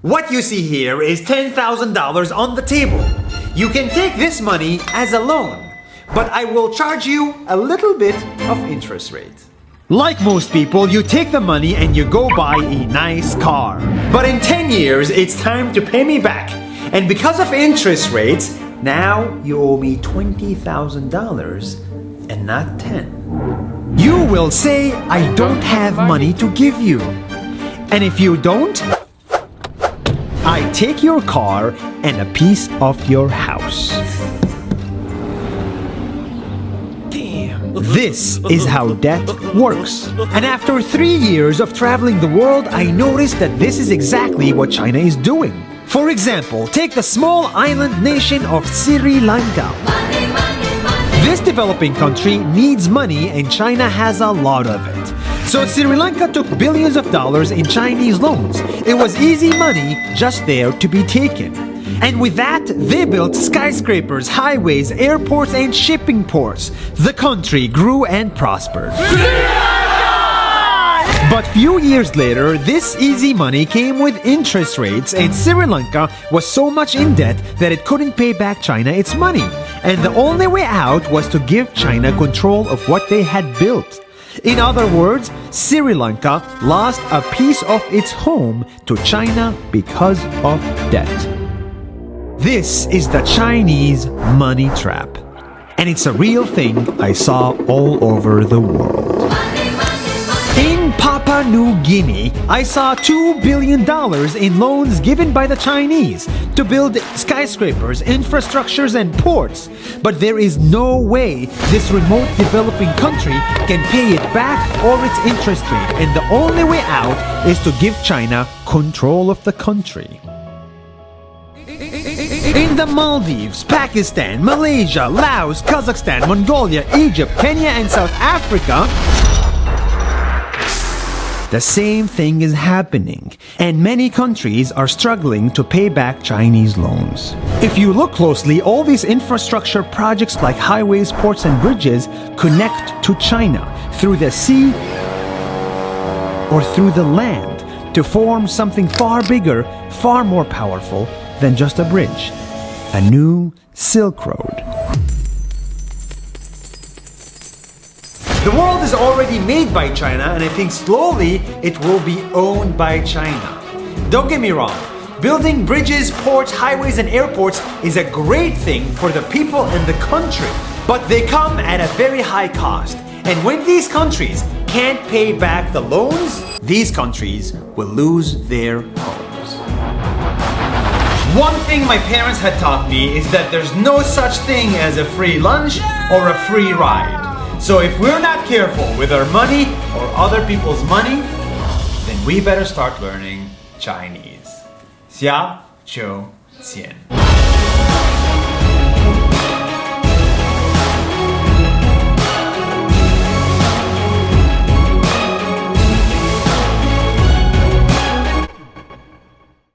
What you see here is $10,000 on the table. You can take this money as a loan, but I will charge you a little bit of interest rate. Like most people, you take the money and you go buy a nice car. But in 10 years, it's time to pay me back. And because of interest rates, now you owe me $20,000 and not 10. You will say, I don't have money to give you. And if you don't, I take your car and a piece of your house. Damn. This is how debt works. And after 3 years of traveling the world, I noticed that this is exactly what China is doing. For example, take the small island nation of Sri Lanka. This developing country needs money and China has a lot of it. So Sri Lanka took billions of dollars in Chinese loans. It was easy money just there to be taken. And with that, they built skyscrapers, highways, airports, and shipping ports. The country grew and prospered. But few years later, this easy money came with interest rates, and Sri Lanka was so much in debt that it couldn't pay back China its money. And the only way out was to give China control of what they had built. In other words, Sri Lanka lost a piece of its home to China because of debt. This is the Chinese money trap. And it's a real thing I saw all over the world. In Papua New Guinea, I saw $2 billion in loans given by the Chinese to build skyscrapers, infrastructures, and ports. But there is no way this remote developing country can pay it back or its interest rate, and the only way out is to give China control of the country. In the Maldives, Pakistan, Malaysia, Laos, Kazakhstan, Mongolia, Egypt, Kenya, and South Africa, the same thing is happening, and many countries are struggling to pay back Chinese loans. If you look closely, all these infrastructure projects like highways, ports, and bridges connect to China through the sea or through the land to form something far bigger, far more powerful than just a bridge, a new Silk Road. The world is already made by China, and I think slowly it will be owned by China. Don't get me wrong, building bridges, ports, highways, and airports is a great thing for the people and the country, but they come at a very high cost. And when these countries can't pay back the loans, these countries will lose their homes. One thing my parents had taught me is that there's no such thing as a free lunch or a free ride. So if we're not careful with our money or other people's money, then we better start learning Chinese. 下周见。